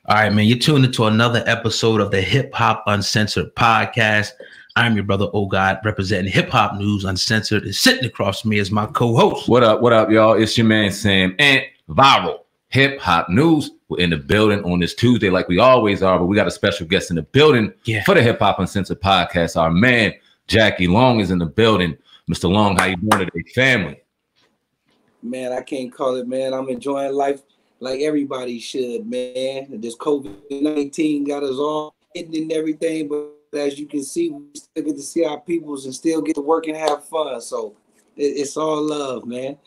All right, man. You're tuned into another episode of the Hip Hop Uncensored podcast. I'm your brother, Oh God, representing Hip Hop News Uncensored. And sitting across from me is my co-host. What up, y'all? It's your man, Sam, and Viral Hip Hop News. We're in the building on this Tuesday like we always are, but we got a special guest in the building for the Hip Hop Uncensored podcast. Our man, Jackie Long, is in the building. Mr. Long, how you doing today, family? Man, I can't call it, man. I'm enjoying life like everybody should, man. This COVID-19 got us all hitting and everything, but as you can see, we still get to see our peoples and still get to work and have fun. So it's all love, man.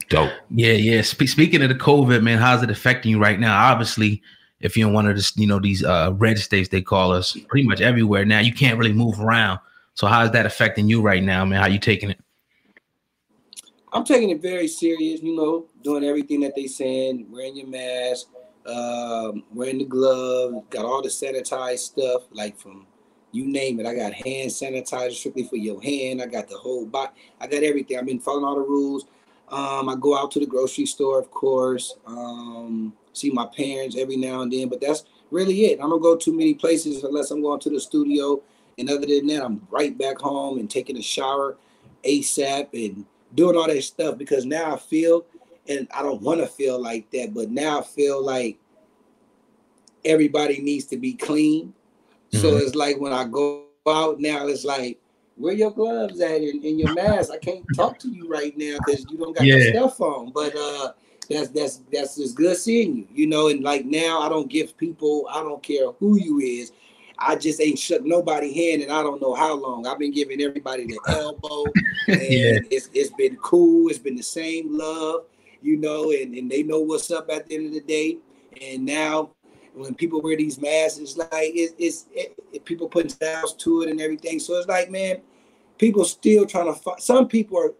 Dope. Yeah. Speaking of the COVID, man, how's it affecting you right now? Obviously, if you're in one of the, these red states, they call us, pretty much everywhere now, you can't really move around. So how is that affecting you right now, man? How you taking it? I'm taking it very serious, doing everything that they saying, wearing your mask, wearing the gloves, got all the sanitized stuff, like from you name it. I got hand sanitizer strictly for your hand. I got the whole body. I got everything. I've been following all the rules. I go out to the grocery store, of course, see my parents every now and then, but that's really it. I don't go too many places unless I'm going to the studio. And other than that, I'm right back home and taking a shower ASAP and doing all that stuff, because now I feel, and I don't want to feel like that, but now I feel like everybody needs to be clean. Mm-hmm. So it's like when I go out now, it's like, where your gloves at and your mask? I can't talk to you right now because you don't got your stuff on. But that's just good seeing you, and like now I don't give people, I don't care who you is. I just ain't shook nobody's hand, and I don't know how long. I've been giving everybody the elbow, and it's been cool. It's been the same love, and they know what's up at the end of the day. And now, when people wear these masks, it's like people putting styles to it and everything. So it's like, man, people still trying to some people are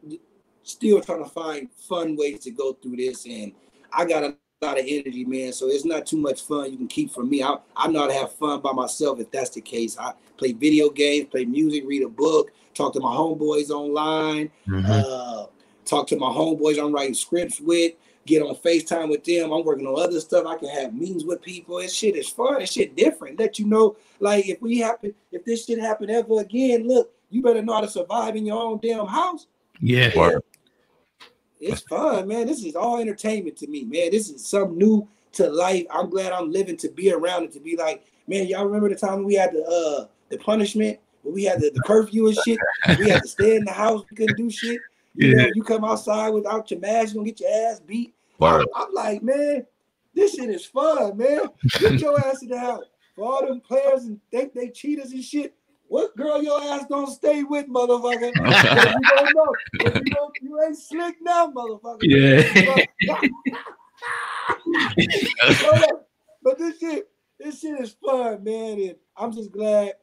still trying to find fun ways to go through this, and I got a lot of energy, man, so it's not too much fun you can keep from me. I know how to have fun by myself if that's the case. I play video games, play music, read a book, talk to my homeboys online, talk to my homeboys I'm writing scripts with, get on FaceTime with them. I'm working on other stuff. I can have meetings with people. This shit is fun. This shit different. Let you know, like, if this shit happen ever again, look, you better know how to survive in your own damn house. Yeah. It's fun, man. This is all entertainment to me, man. This is something new to life. I'm glad I'm living to be around it, to be like, man, y'all remember the time when we had the punishment, when we had the curfew and shit? We had to stay in the house. We couldn't do shit. You come outside without your mask, you're going to get your ass beat. I'm like, man, this shit is fun, man. Get your ass in the house. For all them players and think they cheaters and shit, what girl your ass gonna stay with, motherfucker? You don't know. You ain't slick now, motherfucker. Yeah. But this shit is fun, man. And I'm just glad.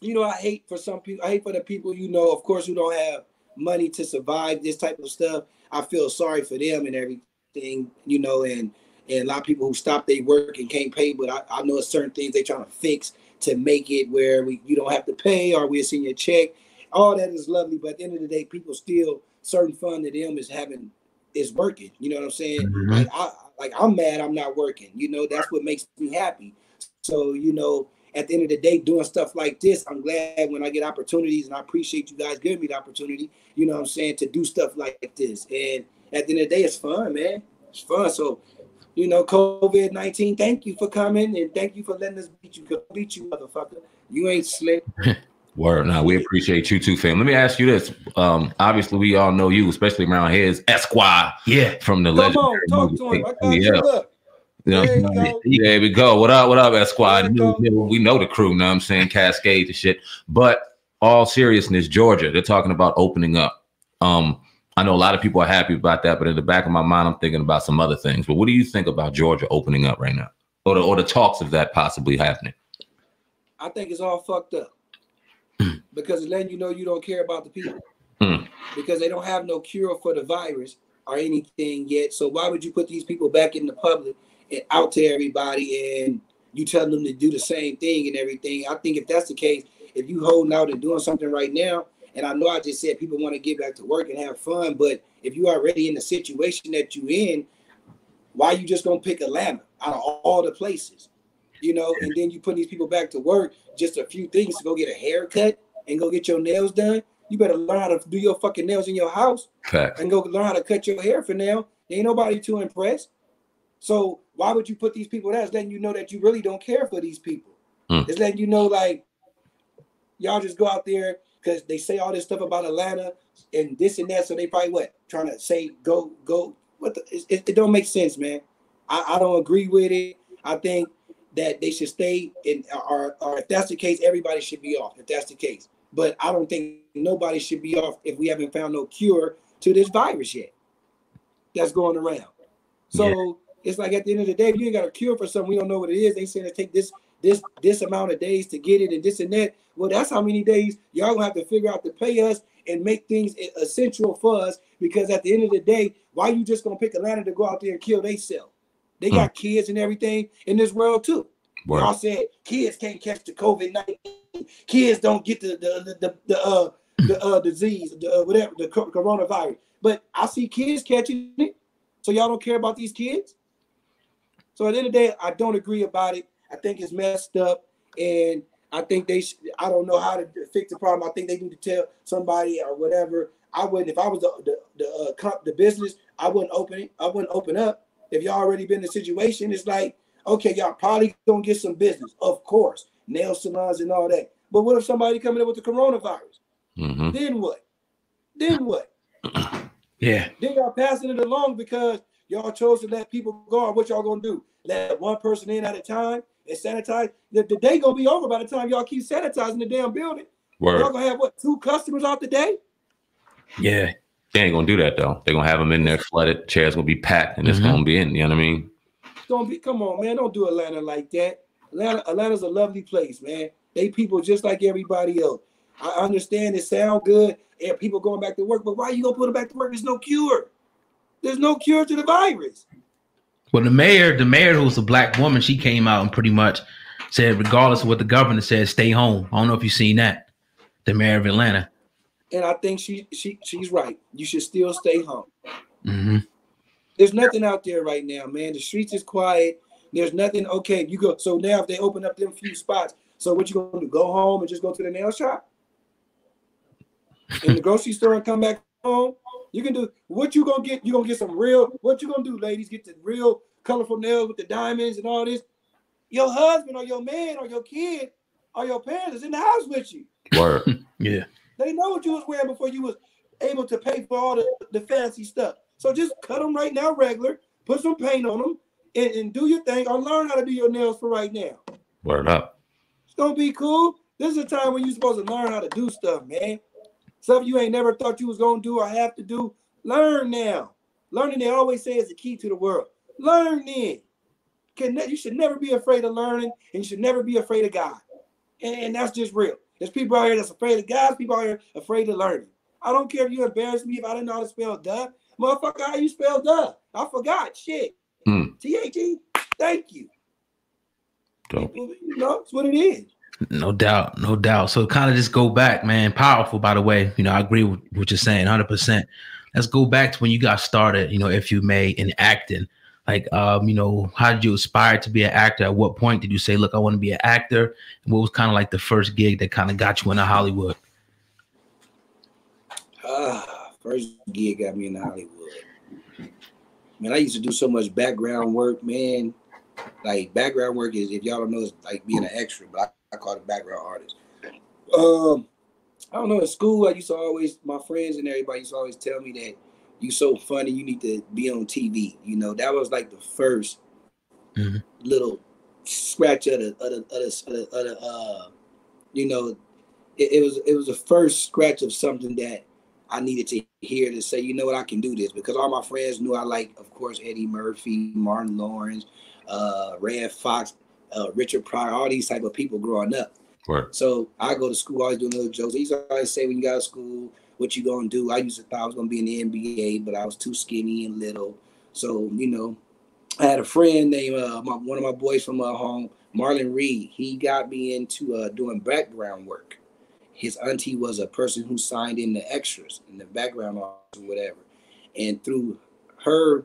I hate for some people. I hate for the people, of course, who don't have money to survive this type of stuff. I feel sorry for them and everything, and a lot of people who stop their work and can't pay. But I know certain things they trying to fix to make it where you don't have to pay, or we'll send you a check. All that is lovely, but at the end of the day, people still, certain fun to them is working. You know what I'm saying? Mm-hmm. I'm mad I'm not working. That's what makes me happy. So, at the end of the day, doing stuff like this, I'm glad when I get opportunities, and I appreciate you guys giving me the opportunity, you know what I'm saying, to do stuff like this. And at the end of the day, it's fun, man. It's fun. So, COVID-19, thank you for coming, and thank you for letting us beat you. Beat you, motherfucker. You ain't slick. Word. Now, we appreciate you too, fam. Let me ask you this. Obviously, we all know you, especially around here, is Esquire. Yeah. From the Come on, talk to him. I got you. Look. There we go. What up, Esquire? We know the crew, know what I'm saying? Cascade and shit. But all seriousness, Georgia, they're talking about opening up. I know a lot of people are happy about that, but in the back of my mind, I'm thinking about some other things. But what do you think about Georgia opening up right now? Or the talks of that possibly happening? I think it's all fucked up. Because it's letting you know you don't care about the people. Because they don't have no cure for the virus or anything yet. So why would you put these people back in the public and out to everybody, and you telling them to do the same thing and everything? I think if that's the case, if you holding out and doing something right now, and I know I just said people want to get back to work and have fun, but if you already in the situation that you in, why you just gonna pick Atlanta? out of all the places, you know, and then you put these people back to work, just a few things to go get a haircut and go get your nails done. You better learn how to do your fucking nails in your house and go learn how to cut your hair for now. Ain't nobody too impressed. So why would you put these people there? It's letting you know that you really don't care for these people. It's letting you know, like, y'all just go out there because they say all this stuff about Atlanta and this and that. So they probably trying to say go. It don't make sense, man. I don't agree with it. I think that they should stay in, or if that's the case, everybody should be off. If that's the case, but I don't think nobody should be off if we haven't found no cure to this virus yet that's going around. So it's like at the end of the day, if you ain't got a cure for something, we don't know what it is. They saying it take this amount of days to get it and this and that. Well, that's how many days y'all gonna have to figure out to pay us and make things essential for us. Because at the end of the day, why you just gonna pick Atlanta to go out there and kill themselves? They got kids and everything in this world too. Y'all said kids can't catch the COVID-19. Kids don't get the disease, whatever, the coronavirus. But I see kids catching it. So y'all don't care about these kids? So at the end of the day, I don't agree about it. I think it's messed up, and I think I don't know how to fix the problem. I think they need to tell somebody or whatever. I wouldn't, if I was the business, I wouldn't open it. I wouldn't open up. If y'all already been in the situation, it's like, okay, y'all probably gonna get some business, of course, nail salons and all that. But what if somebody coming in with the coronavirus? Then what? Then what? Yeah. Then y'all passing it along because y'all chose to let people go. What y'all gonna do? Let one person in at a time and sanitize? The day gonna be over by the time y'all keep sanitizing the damn building. Y'all gonna have 2 customers out the day? Yeah. They ain't gonna do that though. They're gonna have them in there flooded. Chairs gonna be packed, and it's gonna be in. You know what I mean? Come on, man. Don't do Atlanta like that. Atlanta's a lovely place, man. They people just like everybody else. I understand it sound good and people going back to work, but why you gonna put them back to work? There's no cure. There's no cure to the virus. Well, the mayor who was a black woman, she came out and pretty much said, regardless of what the governor said, stay home. I don't know if you've seen that. The mayor of Atlanta. And I think she's right. You should still stay home. There's nothing out there right now, man. The streets is quiet. There's nothing. Okay, you go. So now if they open up them few spots, so what you gonna do? Go home and just go to the nail shop? In the grocery store and come back home? You can do what you gonna get. You gonna get some real. What you gonna do, ladies? Get the real colorful nails with the diamonds and all this. Your husband or your man or your kid or your parents is in the house with you. Word. Yeah. They know what you was wearing before you was able to pay for all the fancy stuff. So just cut them right now, regular. Put some paint on them and do your thing, or learn how to do your nails for right now. Word up. It's gonna be cool. This is a time when you're supposed to learn how to do stuff, man. Stuff you ain't never thought you was gonna do or have to do. Learn now. Learning, they always say, is the key to the world. Learn then. You should never be afraid of learning, and you should never be afraid of God. And that's just real. There's people out here that's afraid of God. People out here afraid of learning. I don't care if you embarrass me if I didn't know how to spell duh. Motherfucker, how you spell duh? I forgot. Shit. T-H-E. Thank you. Dope. You know, it's what it is. No doubt. No doubt. So kind of just go back, man. Powerful, by the way. You know, I agree with what you're saying, 100%. Let's go back to when you got started, you know, if you may, in acting. Like, you know, how did you aspire to be an actor? At what point did you say, look, I want to be an actor? And what was kind of like the first gig that kind of got you into Hollywood? First gig got me in Hollywood. Man, I used to do so much background work, man. Like, background work is, if y'all don't know, it's like being an extra, but I call it background artist. I don't know, in school, my friends and everybody used to always tell me that you so funny, you need to be on TV. You know, that was like the first little scratch of the you know, it was the first scratch of something that I needed to hear to say, you know what, I can do this. Because all my friends knew I liked, of course, Eddie Murphy, Martin Lawrence, Red Fox, Richard Pryor, all these type of people growing up. Right. So I go to school, always doing little jokes. They used to always say, when you got to school, what you gonna do? I used to thought I was gonna be in the NBA, but I was too skinny and little. So, you know, I had a friend named one of my boys from home, Marlon Reed. He got me into doing background work. His auntie was a person who signed in the extras in the background office or whatever. And through her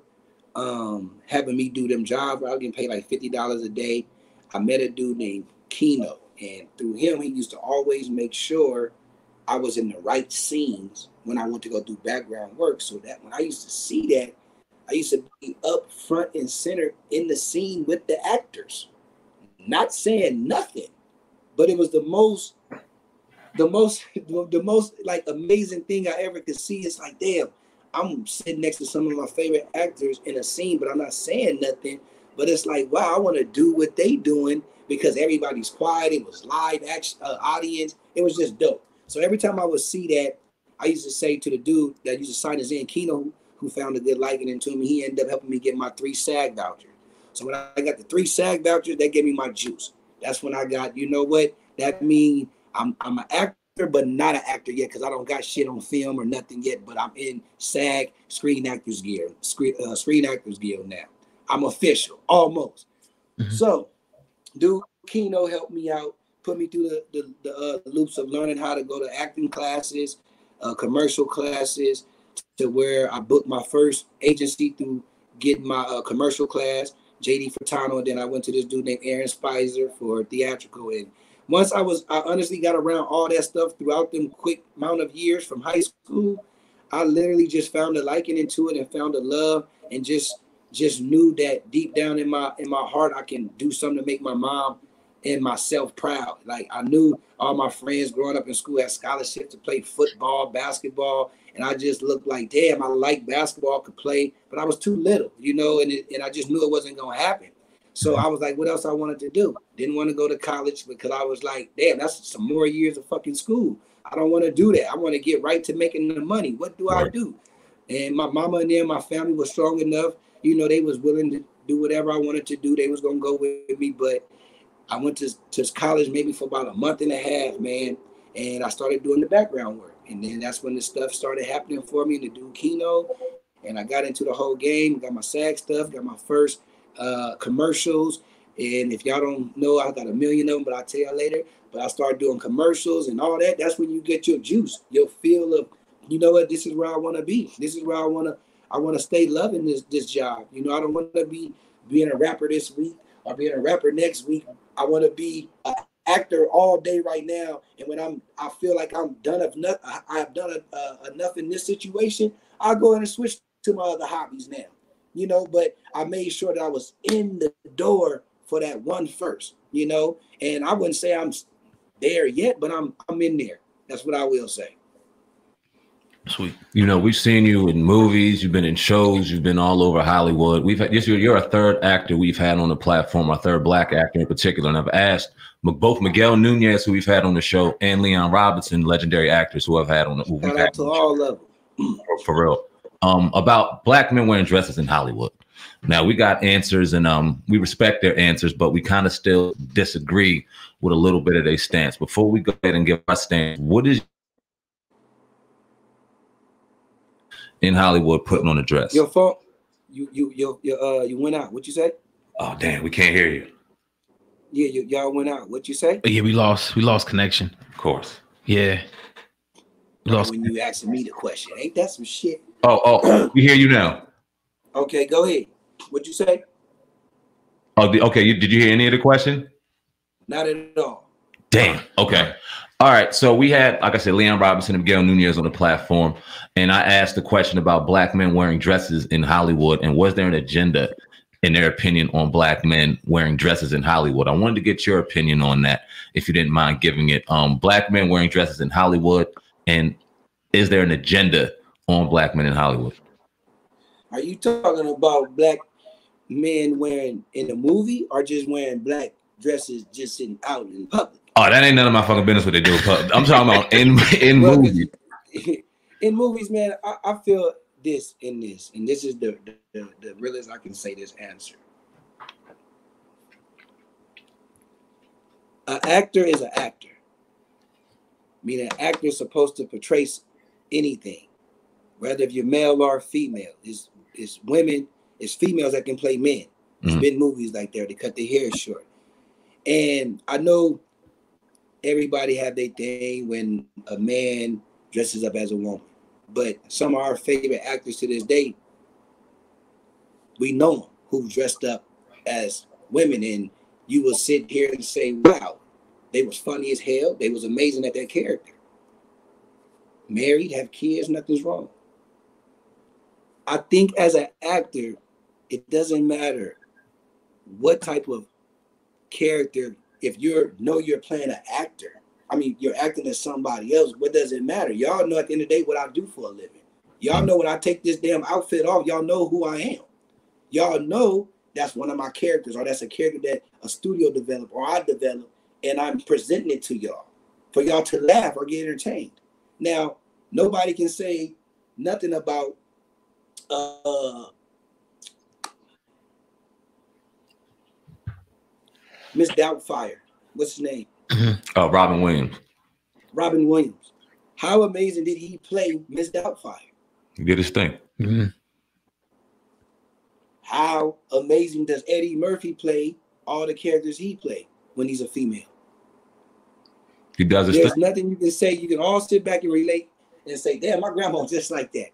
having me do them jobs where I was getting paid like $50 a day. I met a dude named Keno, and through him, he used to always make sure I was in the right scenes when I went to go do background work. So that when I used to see that, I used to be up front and center in the scene with the actors, not saying nothing, but it was the most like amazing thing I ever could see. It's like, damn, I'm sitting next to some of my favorite actors in a scene, but I'm not saying nothing. But it's like, wow, I want to do what they doing because everybody's quiet. It was live action audience. It was just dope. So every time I would see that, I used to say to the dude that used to sign us in, Keno, who found a good liking into me, he ended up helping me get my 3 SAG vouchers. So when I got the 3 SAG vouchers, that gave me my juice. That's when I got, you know what? That means I'm an actor, but not an actor yet because I don't got shit on film or nothing yet. But I'm in SAG Screen Actors Guild, Screen Actors Guild now. I'm official, almost. Mm-hmm. So, dude, Keno helped me out, put me through the loops of learning how to go to acting classes, commercial classes, to where I booked my first agency through getting my commercial class, JD Furtado, and then I went to this dude named Aaron Spicer for theatrical. And once I honestly got around all that stuff throughout them quick amount of years from high school, I literally just found a liking into it and found a love, and just knew that deep down in my heart, I can do something to make my mom and myself proud. Like, I knew all my friends growing up in school had scholarships to play football, basketball, and I just looked like, damn, I like basketball, could play, but I was too little, you know, and I just knew it wasn't going to happen. So I was like, what else I wanted to do? Didn't want to go to college because I was like, damn, that's some more years of fucking school. I don't want to do that. I want to get right to making the money. What do I do? And my mama and them, my family was strong enough. You know, they was willing to do whatever I wanted to do. They was going to go with me. But I went to college maybe for about a month and a half, man. And I started doing the background work. And then that's when the stuff started happening for me to do Keno. And I got into the whole game, got my SAG stuff, got my first commercials. And if y'all don't know, I got a million of them, but I'll tell y'all later. But I started doing commercials and all that. That's when you get your juice, your feel of, you know what, this is where I want to be. This is where I want to stay loving this job. You know, I don't want to be being a rapper this week or being a rapper next week. I want to be an actor all day right now. And when I feel like I'm done enough, I've done enough in this situation, I'll go ahead and switch to my other hobbies now. You know, but I made sure that I was in the door for that one first, you know, and I wouldn't say I'm there yet, but I'm in there. That's what I will say. Sweet. You know, we've seen you in movies, you've been in shows, you've been all over Hollywood. We've had this year, you're a third actor we've had on the platform, our third Black actor in particular. And I've asked both Miguel Nunez, who we've had on the show, and Leon Robinson, legendary actors who I've had on the show. Shout out to all of them. For real. About Black men wearing dresses in Hollywood. Now, we got answers, and we respect their answers, but we kind of still disagree with a little bit of their stance. Before we go ahead and give our stance, what is in Hollywood putting on a dress? Your phone, you went out. What you say? Oh damn, we can't hear you. Yeah, y'all went out. What you say? Yeah, we lost connection. Of course. Yeah. When you asking me the question, ain't that some shit? Oh, we hear you now. Okay, go ahead. What you say? Oh, okay. Did you hear any of the question? Not at all. Damn. Okay. All right. So we had, like I said, Leon Robinson and Miguel Nunez on the platform, and I asked the question about Black men wearing dresses in Hollywood, and was there an agenda, in their opinion, on Black men wearing dresses in Hollywood? I wanted to get your opinion on that, if you didn't mind giving it. Black men wearing dresses in Hollywood, and is there an agenda on Black men in Hollywood? Are you talking about Black men wearing in a movie, or just wearing black dresses just sitting out in public? Oh, that ain't none of my fucking business what they do in public. I'm talking about in movies. In movies, man, I feel this in this, and this is the realest I can say this answer. An actor is an actor. Meaning an actor is supposed to portray anything, whether if you're male or female. It's women, it's females that can play men. There's been movies like that, they cut their hair short. And I know everybody have their thing when a man dresses up as a woman. But some of our favorite actors to this day We know them who dressed up as women, and you will sit here and say, wow, they was funny as hell. They was amazing at that character. Married, have kids, nothing's wrong. I think as an actor, it doesn't matter what type of character. If you're playing an actor, I mean, you're acting as somebody else. What does it matter? Y'all know at the end of the day what I do for a living. Y'all know when I take this damn outfit off, y'all know who I am. Y'all know that's one of my characters, or that's a character that a studio developed or I developed, and I'm presenting it to y'all for y'all to laugh or get entertained. Now, nobody can say nothing about Miss Doubtfire. What's his name? Oh, Robin Williams. Robin Williams. How amazing did he play Miss Doubtfire? He did his thing. How amazing does Eddie Murphy play all the characters he played when he's a female? He does his There's thing. nothing you can say. You can all sit back and relate and say, damn, my grandma's just like that.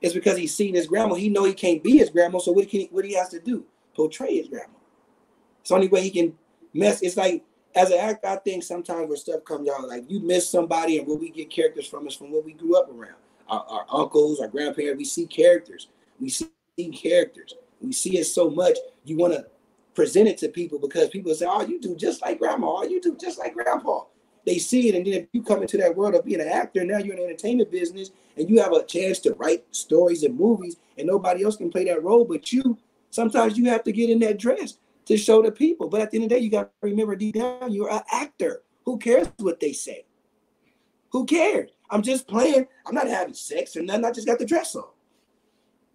It's because he's seen his grandma. He know he can't be his grandma, so what he has to do? Portray his grandma. It's the only way he can mess. It's like, as an actor, I think sometimes when stuff comes out, like you miss somebody, and where we get characters from is from what we grew up around. Our uncles, our grandparents, we see characters. We see characters. We see it so much, you want to present it to people because people say, oh, you do just like grandma. Oh, you do just like grandpa. They see it, and then if you come into that world of being an actor, now you're in the entertainment business, and you have a chance to write stories and movies, and nobody else can play that role but you. Sometimes you have to get in that dress to show the people. But at the end of the day, you got to remember deep down, you're an actor. Who cares what they say? Who cares? I'm just playing. I'm not having sex or nothing. I just got the dress on.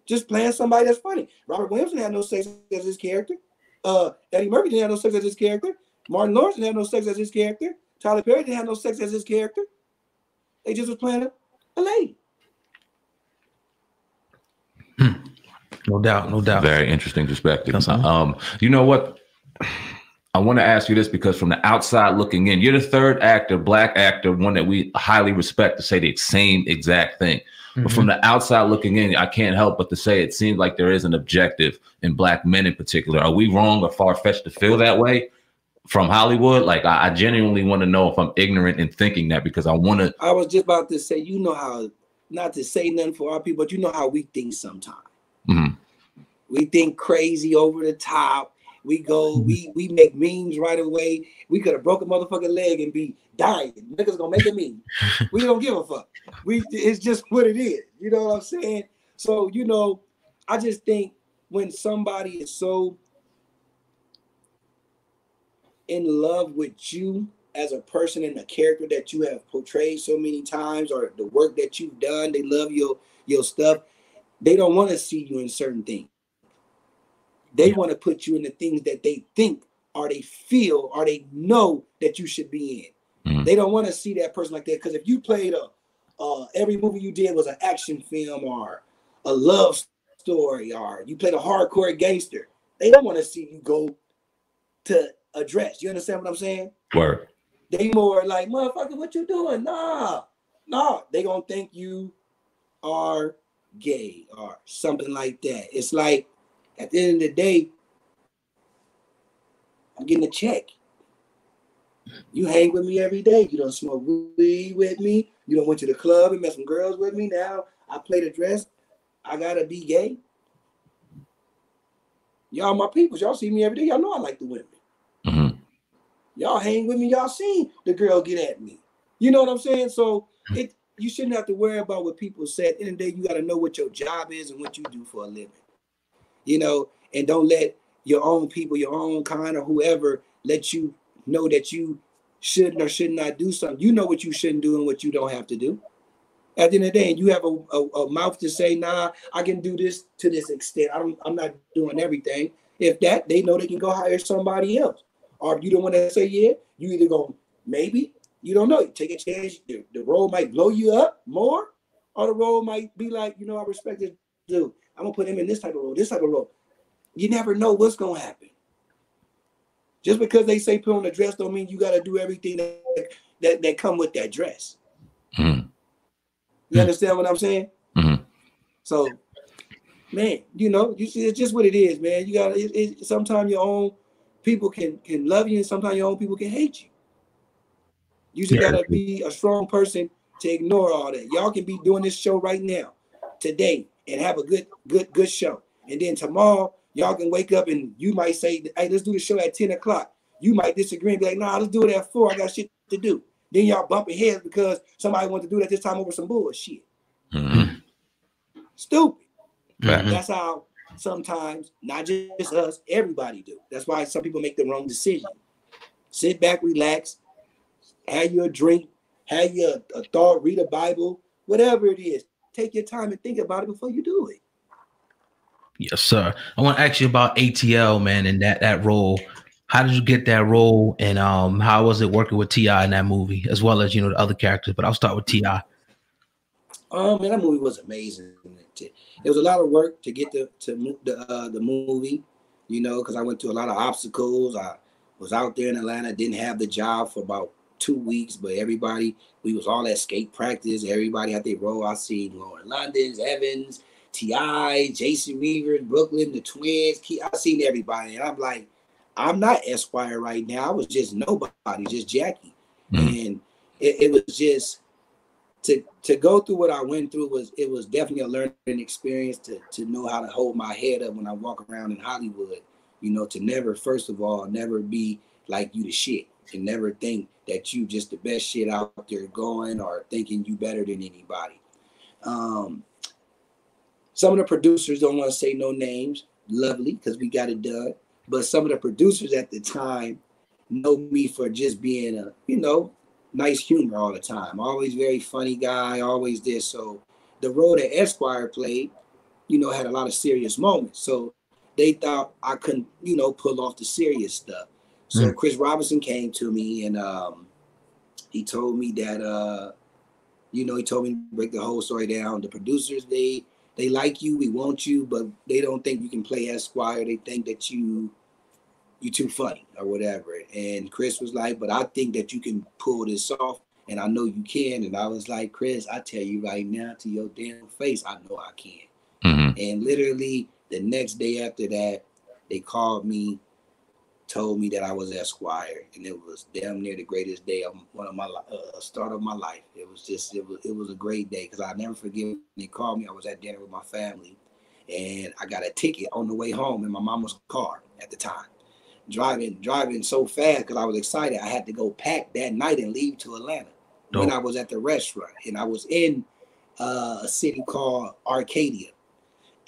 Just playing somebody that's funny. Robert Williams didn't have no sex as his character. Eddie Murphy didn't have no sex as his character. Martin Lawrence didn't have no sex as his character. Tyler Perry didn't have no sex as his character. They just was playing a lady. No doubt, no doubt. Very interesting perspective. You know what? I want to ask you this because from the outside looking in, you're the third actor, black actor, one that we highly respect to say the same exact thing. But from the outside looking in, I can't help but to say it seems like there is an objective in black men in particular. Are we wrong or far-fetched to feel that way from Hollywood? Like, I genuinely want to know if I'm ignorant in thinking that, because I want to. I was just about to say, you know how, not to say nothing for our people, but you know how we think sometimes. We think crazy, over the top. We go, we make memes right away. We could have broke a motherfucking leg and be dying. Niggas gonna make a meme. We don't give a fuck. It's just what it is. You know what I'm saying? So, you know, I just think when somebody is so in love with you as a person and a character that you have portrayed so many times, or the work that you've done, they love your stuff. They don't want to see you in certain things. They want to put you in the things that they think or they feel or they know that you should be in. They don't want to see that person like that, because if you played every movie you did was an action film or a love story, or you played a hardcore gangster, they don't want to see you go to a dress. You understand what I'm saying? Word. They more like, motherfucker, what you doing? Nah. They gonna think you are gay or something like that. It's like, at the end of the day, I'm getting a check. You hang with me every day. You don't smoke weed with me. You don't went to the club and met some girls with me. Now I play the dress. I gotta be gay. Y'all my people. Y'all see me every day. Y'all know I like the women. Y'all hang with me. Y'all seen the girl get at me. You know what I'm saying? So you shouldn't have to worry about what people say. At the end of the day, you got to know what your job is and what you do for a living. You know, and don't let your own people, your own kind, or whoever let you know that you should or should not do something. You know what you shouldn't do and what you don't have to do. At the end of the day, and you have a mouth to say, nah, I can do this to this extent. I'm not doing everything. If that, they know they can go hire somebody else. Or if you don't want to say yeah, you either go, maybe, you don't know. You take a chance. The role might blow you up more, or the role might be like, you know, I respect this dude. I'm gonna put him in this type of role, this type of role. You never know what's gonna happen. Just because they say put on a dress don't mean you gotta do everything that come with that dress. You understand what I'm saying? So man, you know, it's just what it is, man. You got sometimes your own people can love you, and sometimes your own people can hate you. You just gotta be a strong person to ignore all that. Y'all can be doing this show right now, today, and have a good show. And then tomorrow, y'all can wake up and you might say, hey, let's do the show at 10 o'clock. You might disagree and be like, nah, let's do it at 4. I got shit to do. Then y'all bumping heads because somebody wants to do that this time over some bullshit. Mm-hmm. Stupid. Mm-hmm. That's how sometimes, not just us, everybody do. That's why some people make the wrong decision. Sit back, relax, have your drink, have your a thought, read a Bible, whatever it is. Take your time and think about it before you do it. Yes, sir. I want to ask you about ATL, man, and that role. How did you get that role, and how was it working with T.I. in that movie, as well as, you know, the other characters? But I'll start with T.I. Man, that movie was amazing. It was a lot of work to get the movie, you know, because I went through a lot of obstacles. I was out there in Atlanta, didn't have the job for about 2 weeks, but we was all at skate practice. Everybody had their role. I seen Lauren London's, Evans, T.I., Jason Weaver, Brooklyn, the Twins. I seen everybody, and I'm like, I'm not Esquire right now. I was just nobody, just Jackie. Mm-hmm. And it was just to go through what I went through was definitely a learning experience to know how to hold my head up when I walk around in Hollywood. You know, to never, first of all, never be like you the shit, and never think that you just the best shit out there going or thinking you better than anybody. Some of the producers don't want to say no names, lovely, because we got it done. But some of the producers at the time know me for just being a, you know, nice humor all the time. Always very funny guy, always this. So the role that Esquire played, you know, had a lot of serious moments. So they thought I couldn't, you know, pull off the serious stuff. So Chris Robinson came to me and he told me that, you know, he told me to break the whole story down. The producers, they like you, we want you, but they don't think you can play Esquire. They think that you too funny or whatever. And Chris was like, but I think that you can pull this off, and I know you can. And I was like, Chris, I tell you right now to your damn face, I know I can. Mm-hmm. And literally the next day after that, they called me, told me that I was Esquire, and it was damn near the greatest day of one of my start of my life. It was just it was a great day, because I never forget when they called me. I was at dinner with my family, and I got a ticket on the way home in my mama's car at the time. Driving so fast because I was excited. I had to go pack that night and leave to Atlanta. When I was at the restaurant, and I was in a city called Arcadia,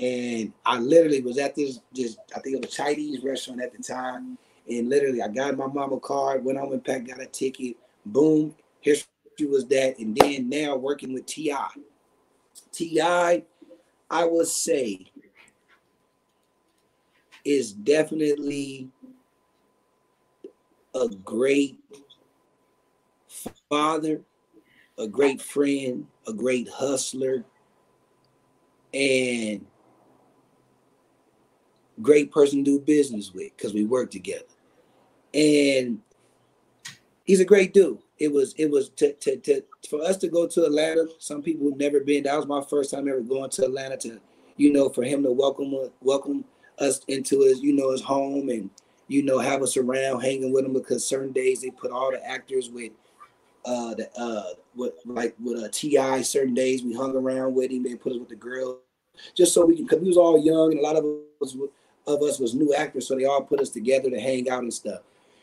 and I literally was at this I think it was a Chinese restaurant at the time, and literally I got my mama card, went home and packed, got a ticket, boom, here she was that, and then now working with T.I. T.I., I would say, is definitely a great father, a great friend, a great hustler, and great person to do business with, because we work together. And he's a great dude. It was for us to go to Atlanta. Some people have never been. That was my first time ever going to Atlanta. To, you know, for him to welcome us into his, you know, his home, and, you know, have us around hanging with him, because certain days they put all the actors with T.I. Certain days we hung around with him. They put us with the girls just so we can, because we was all young, and a lot of us was new actors, so they all put us together to hang out and stuff.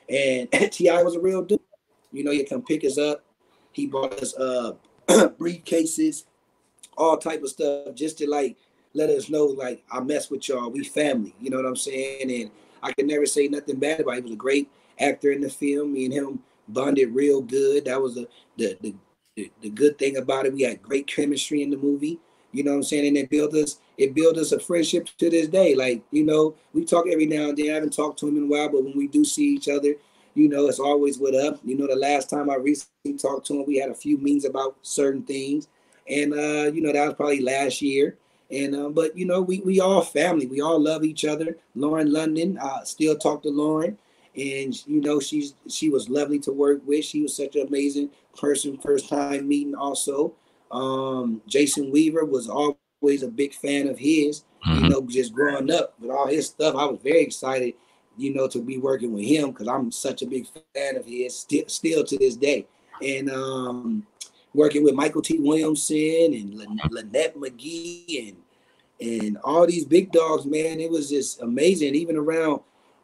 And T.I. was a real dude. You know, he'd come pick us up. He bought us briefcases, all type of stuff, just to like let us know, like, I mess with y'all. We family. You know what I'm saying? And I can never say nothing bad about him. He was a great actor in the film. Me and him bonded real good. That was the good thing about it. We had great chemistry in the movie. You know what I'm saying? And it built us a friendship to this day. Like, you know, we talk every now and then. I haven't talked to him in a while, but when we do see each other, you know, it's always what up. You know, the last time I recently talked to him, we had a few meetings about certain things. And, you know, that was probably last year. And, but, you know, we all family. We all love each other. Lauren London, still talk to Lauren. And, you know, she was lovely to work with. She was such an amazing person, first time meeting also. Jason Weaver was always always a big fan of his. You know, just growing up with all his stuff, I was very excited, you know, to be working with him because I'm such a big fan of his still to this day. And working with Michael T. Williamson and Lynette McGee and all these big dogs, man, it was just amazing. Even around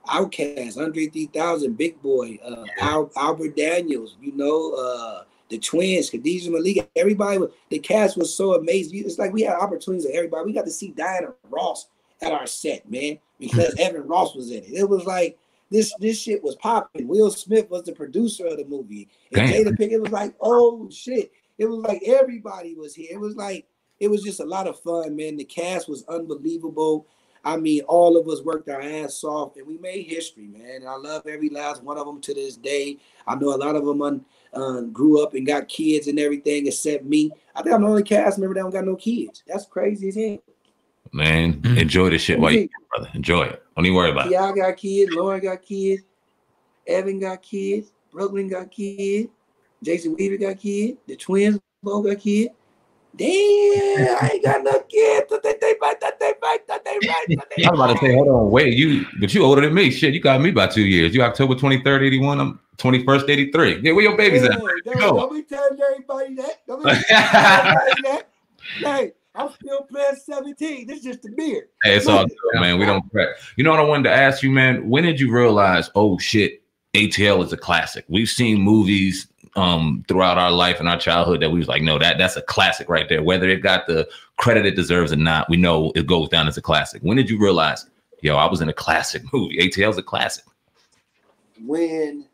Outkast, Andre 3000, Big Boy, Albert Daniels, you know, the Twins, Khadijah Malik, everybody, the cast was so amazing. It's like we had opportunities with everybody. We got to see Diana Ross at our set, man, because Evan Ross was in it. It was like, this shit was popping. Will Smith was the producer of the movie. And Jada Pinkett, it was like, oh shit. It was like everybody was here. It was like, it was just a lot of fun, man. The cast was unbelievable. I mean, all of us worked our ass off and we made history, man. And I love every last one of them to this day. I know a lot of them grew up and got kids and everything except me. I think I'm the only cast member that don't got no kids. That's crazy as hell. Man, enjoy this shit while you can, brother. Enjoy it. Don't even worry about it. Y'all got kids. Lauren got kids. Evan got kids. Brooklyn got kids. Jason Weaver got kids. The twins both got kids. Damn, I ain't got no kids. I'm about to say, hold on, wait, but you older than me. Shit, you got me by 2 years. You October 23rd, 81. I'm 21st, 83. Yeah, where your babies at? Don't be telling everybody that. Don't be telling everybody that. Hey, I'm still playing 17. This is just a beard. Hey, it's all good, man. We don't crack. You know what I wanted to ask you, man? When did you realize, oh shit, ATL is a classic? We've seen movies throughout our life and our childhood that we was like, no, that's a classic right there. Whether it got the credit it deserves or not, we know it goes down as a classic. When did you realize, yo, I was in a classic movie? ATL is a classic. When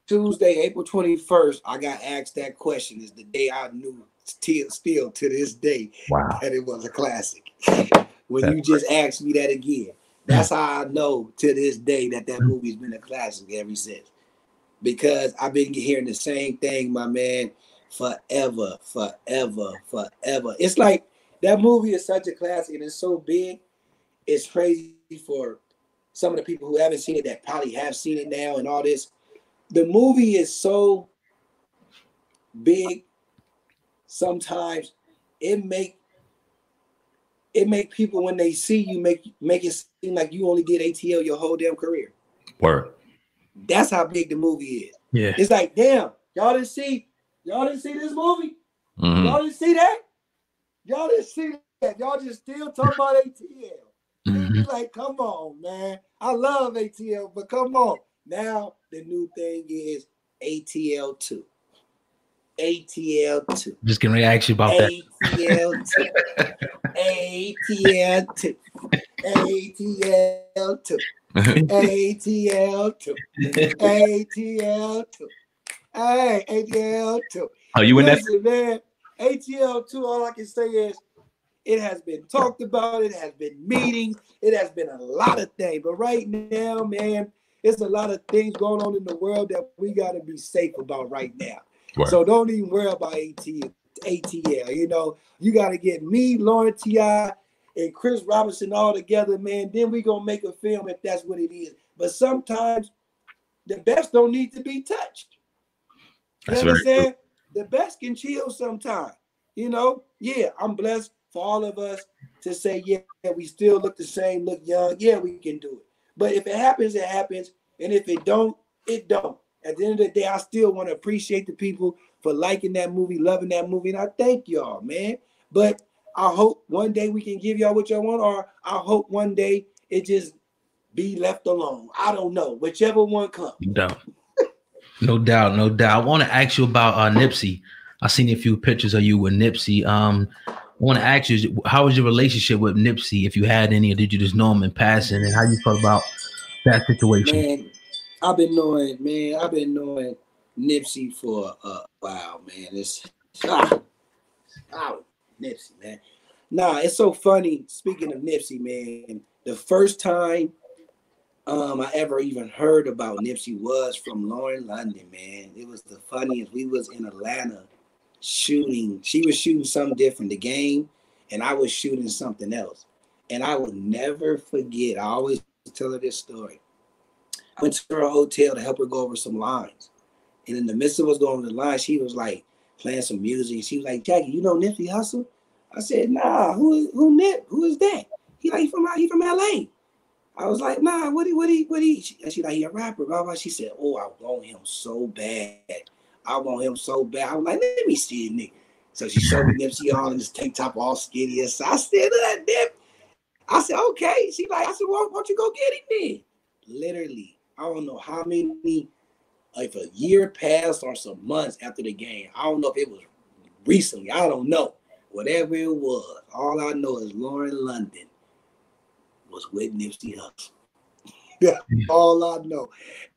Tuesday, April 21st, I got asked that question, is the day I knew still to this day that it was a classic. When you just asked me that again, that's how I know to this day that movie's been a classic ever since. Because I've been hearing the same thing, my man, forever. It's like that movie is such a classic and it's so big. It's crazy for some of the people who haven't seen it that probably have seen it now and all this. The movie is so big. Sometimes it make people, when they see you, make it seem like you only did ATL your whole damn career. Word. That's how big the movie is. Yeah. It's like, damn, y'all didn't see this movie? Y'all didn't see that? Y'all didn't see that. Y'all just still talking about ATL. It's like, come on, man. I love ATL, but come on. Now the new thing is ATL 2. ATL 2. Just gonna ask you about that. ATL 2. ATL 2. ATL 2. ATL 2. Hey, ATL 2. Are you in that? Man, ATL 2, all I can say is it has been talked about. It has been meetings. It has been a lot of things. But right now, man, there's a lot of things going on in the world that we got to be safe about right now. Right. So don't even worry about ATL. You know, you got to get me, Lauren T.I., and Chris Robinson all together, man. Then we going to make a film if that's what it is. But sometimes the best don't need to be touched. You understand? The best can chill sometimes. You know? Yeah, I'm blessed for all of us to say, yeah, we still look the same, look young. Yeah, we can do it. But if it happens, it happens. And if it don't, it don't. At the end of the day, I still want to appreciate the people for liking that movie, loving that movie. And I thank y'all, man. But I hope one day we can give y'all what y'all want, or I hope one day it just be left alone. I don't know. Whichever one comes. No doubt. I want to ask you about Nipsey. I seen a few pictures of you with Nipsey. I want to ask you, how was your relationship with Nipsey, if you had any, or did you just know him in passing, and how you felt about that situation? Man, I've been knowing Nipsey for a while, man. It's Nipsey, man. Nah, it's so funny. Speaking of Nipsey, man, the first time I ever even heard about Nipsey was from Lauren London, man. It was the funniest. We was in Atlanta shooting. She was shooting something different, the game, and I was shooting something else. And I will never forget. I always tell her this story. went to her hotel to help her go over some lines. And in the midst of us going over the lines, she was like, playing some music. And she was like, Jackie, you know Nipsey Hussle? I said, nah, who Nip? Who is that? He from LA. I was like, nah, what he? And she like, he a rapper, blah, blah. She said, oh, I want him so bad. I want him so bad. I was like, let me see it, nigga. So she showed me Nipsey all in his tank top all skinny. So I said, that Nip. I said, okay. She like, I said, well, why don't you go get him then? Literally, I don't know how many, if a year passed or some months after the game. I don't know if it was recently. I don't know. Whatever it was, all I know is Lauren London was with Nipsey Hussle. That's all I know.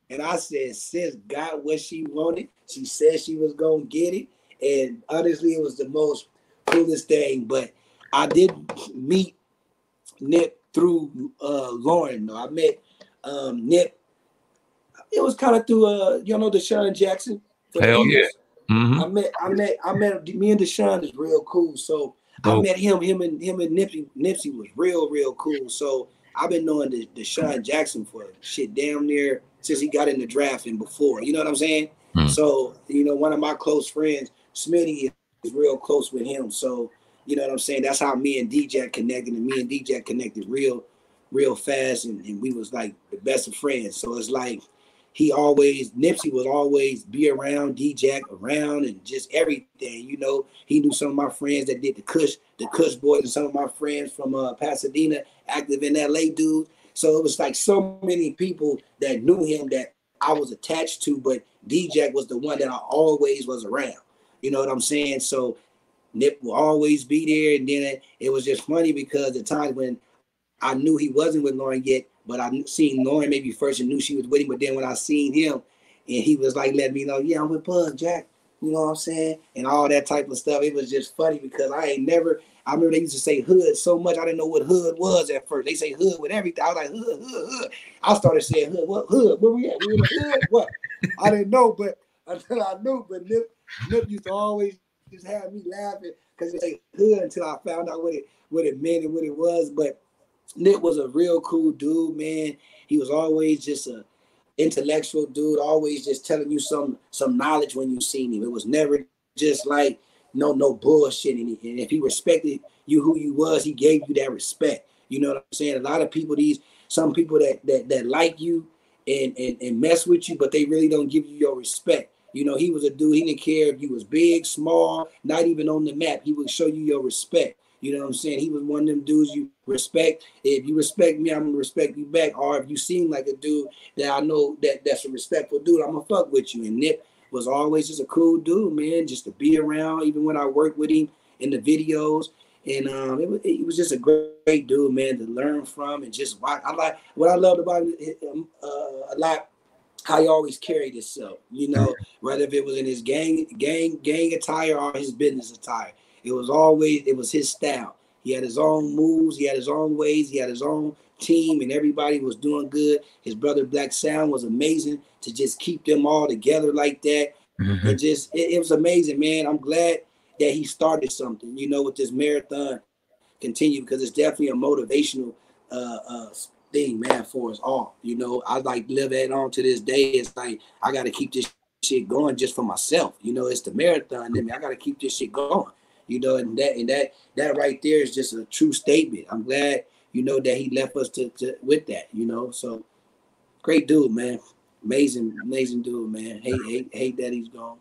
And I said, sis got what she wanted. She said she was going to get it. And honestly, it was the most coolest thing. But I did meet Nip through Lauren. Though I met Nip. It was kind of through, Deshaun Jackson. Hell yeah. Mm-hmm. I met me and Deshaun is real cool. So I met him and Nipsey was real cool. So I've been knowing Deshaun Jackson for shit damn near since he got in the draft and before. You know what I'm saying? Mm. So, one of my close friends, Smitty, is real close with him. So, you know what I'm saying? That's how me and DJ connected, and me and DJ connected real fast, and we was like the best of friends. So it's like Nipsey would always be around DJ around and just everything. He knew some of my friends that did the Kush boys, and some of my friends from Pasadena, active in LA dudes. So it was like so many people that knew him that I was attached to, but DJ was the one that I always was around. You know what I'm saying? So Nip will always be there. And then it was just funny because the times when I knew he wasn't with Lauren yet, but I seen Lauren maybe first and knew she was with him. But then when I seen him and he was like letting me know, yeah, I'm with Bug Jack, you know what I'm saying? And all that type of stuff. It was just funny because I remember they used to say hood so much, I didn't know what hood was at first. They say hood with everything. I was like, hood. I started saying hood. What hood? Where we at? We in the hood? What? I didn't know, but until I knew. But Nip used to always just have me laughing because they say hood until I found out what it meant and what it was. But Nip was a real cool dude, man. He was always just a intellectual dude, always just telling you some knowledge when you seen him. It was never just like no bullshit. And if he respected you who you was, he gave you that respect. You know what I'm saying? A lot of people, some people that like you and mess with you, but they really don't give you your respect. He was a dude, he didn't care if you was big, small, not even on the map. He would show you your respect. You know what I'm saying? He was one of them dudes you respect. If you respect me, I'm going to respect you back. Or if you seem like a dude that I know that's a respectful dude, I'm going to fuck with you. And Nip was always just a cool dude, man, just to be around, even when I worked with him in the videos. And it was just a great dude, man, to learn from and just watch. What I loved about him a lot, how he always carried himself, whether if it was in his gang attire or his business attire. It was his style. He had his own moves, he had his own ways, he had his own team, and everybody was doing good. His brother Black Sound was amazing to just keep them all together like that. Mm-hmm. And just it was amazing, man. I'm glad that he started something, with this marathon continue, because it's definitely a motivational thing, man, for us all. I like live that on to this day. It's like I gotta keep this shit going just for myself. It's the marathon. I gotta keep this shit going. And that right there is just a true statement. I'm glad, that he left us to with that, So great dude, man. Amazing dude, man. Hate that he's gone.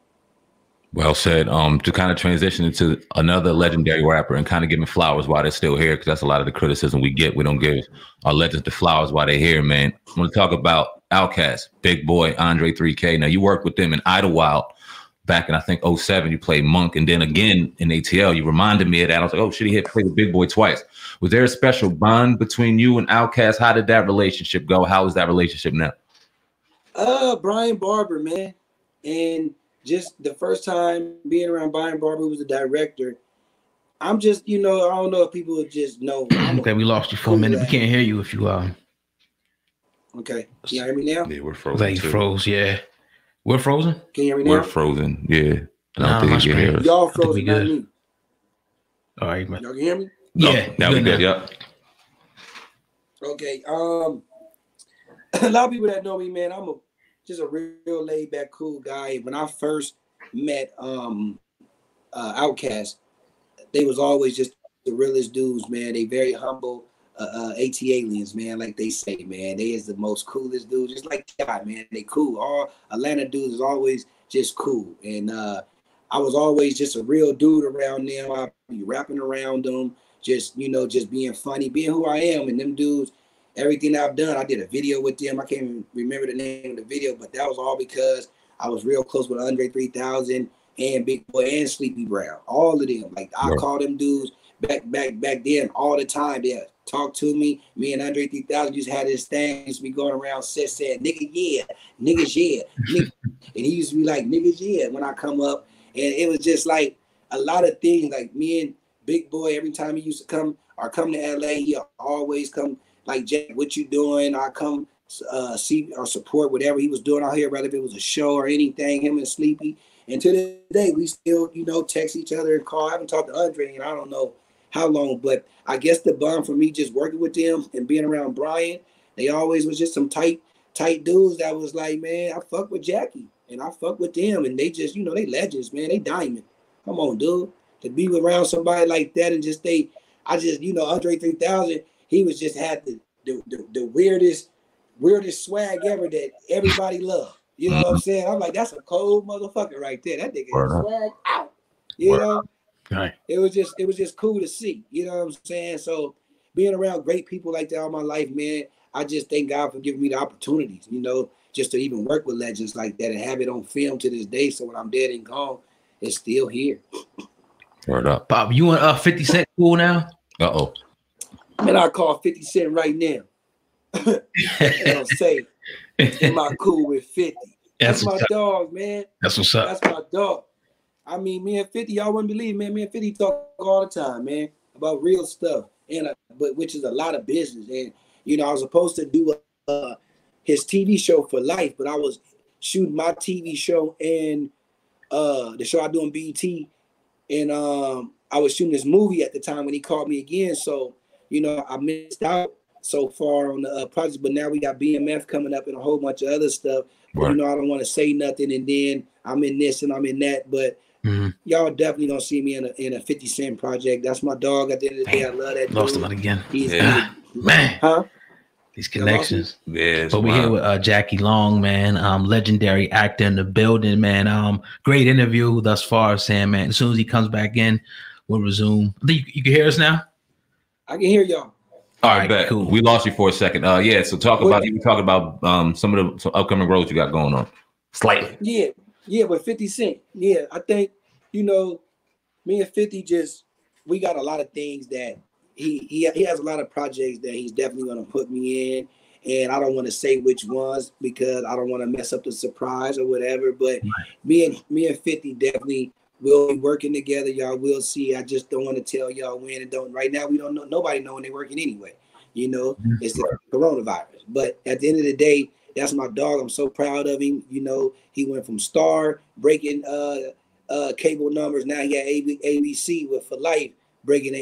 Well said. To kind of transition into another legendary rapper and kind of giving flowers while they're still here, because that's a lot of the criticism we get. We don't give our legends the flowers while they're here, man. I want to talk about Outkast, Big Boy, Andre 3K. Now, you worked with them in Idlewild back in, I think, 07. You played Monk, and then again in ATL. You reminded me of that. I was like, oh, shit, he had played with Big Boy twice. Was there a special bond between you and Outkast? How did that relationship go? How is that relationship now? Brian Barber, man. And just the first time being around Brian Barber, who was the director, I'm just, I don't know if people would just know. Okay, we lost you for a minute. We can't hear you if you Okay, can you hear me now? Yeah, we're frozen. Like froze, yeah. We're frozen? Can you hear me now? We're frozen, yeah. I don't think you can hear us. Y'all frozen, not me. All right, man. Y'all can hear me? Yeah. Oh, now we good, yep. Okay, a lot of people that know me, man, I'm just a real laid back, cool guy. When I first met Outkast, they was always just the realest dudes, man. They very humble, ATLians, man, like they say, man. They is the most coolest dudes, just like that, man. They cool. All Atlanta dudes is always just cool. And I was always just a real dude around them. I be rapping around them, just, you know, just being funny, being who I am. And them dudes, everything I've done, I did a video with them. I can't even remember the name of the video, but that was all because I was real close with Andre 3000 and Big Boy and Sleepy Brown. All of them. Like, I call them dudes back then all the time. They talk to me. Me and Andre 3000 just had this thing. Used to be going around saying, nigga, yeah, niggas, yeah. Nigga. And he used to be like, niggas, yeah, when I come up. And it was just like a lot of things. Like, me and Big Boy, every time he used to come to LA, he always come like, Jack, what you doing? I come see or support whatever he was doing out here, whether if it was a show or anything, him and Sleepy. And to this day, we still, you know, text each other and call. I haven't talked to Andre in I don't know how long, but I guess the bond for me just working with them and being around Brian, they always was just some tight dudes that was like, man, I fuck with Jackie and I fuck with them. And they just, you know, they legends, man. They diamond. Come on, dude. To be around somebody like that and just you know, Andre 3000, he was just had the weirdest swag ever that everybody loved. You know what I'm saying? I'm like, that's a cold motherfucker right there. That nigga is swag out. You know? Right. It was just cool to see. You know what I'm saying? So being around great people like that all my life, man, I just thank God for giving me the opportunities, you know, just to even work with legends like that and have it on film to this day. So when I'm dead and gone, it's still here. Word up. Bob, you want 50 Cent cool now? Uh-oh. Man, I call 50 Cent right now. And I'll say, am I cool with 50? That's my dog, man. That's what's up. That's my dog. I mean, me and 50, y'all wouldn't believe, man. Me and 50 talk all the time, man, about real stuff, and but which is a lot of business. And you know, I was supposed to do his TV show for life, but I was shooting my TV show and the show I do on BET, and I was shooting this movie at the time when he called me again. So you know, I missed out so far on the project, but now we got BMF coming up and a whole bunch of other stuff. But, you know, I don't want to say nothing, and then I'm in this and I'm in that, but y'all definitely gonna see me in a 50 Cent project. That's my dog. At the end of the day, I love that. Lost him again. Man, huh? These connections. Yeah, but we're here with Jackie Long, man. Legendary actor in the building, man. Great interview thus far, Sam, man. As soon as he comes back in, we'll resume. I think you can hear us now. I can hear y'all. All right, bet. Cool. We lost you for a second. Yeah, so talk about some of the upcoming roles you got going on. Slightly. Yeah, but 50 Cent. Yeah, I think, you know, me and 50 we got a lot of things that he has a lot of projects that he's definitely gonna put me in. And I don't want to say which ones because I don't want to mess up the surprise or whatever. But me and 50 definitely will be working together. Y'all will see. I just don't want to tell y'all when and don't. Right now, we don't know. Nobody know when they're working anyway. You know, it's the coronavirus. But at the end of the day, that's my dog. I'm so proud of him. You know, he went from Star breaking cable numbers. Now he got ABC with For Life breaking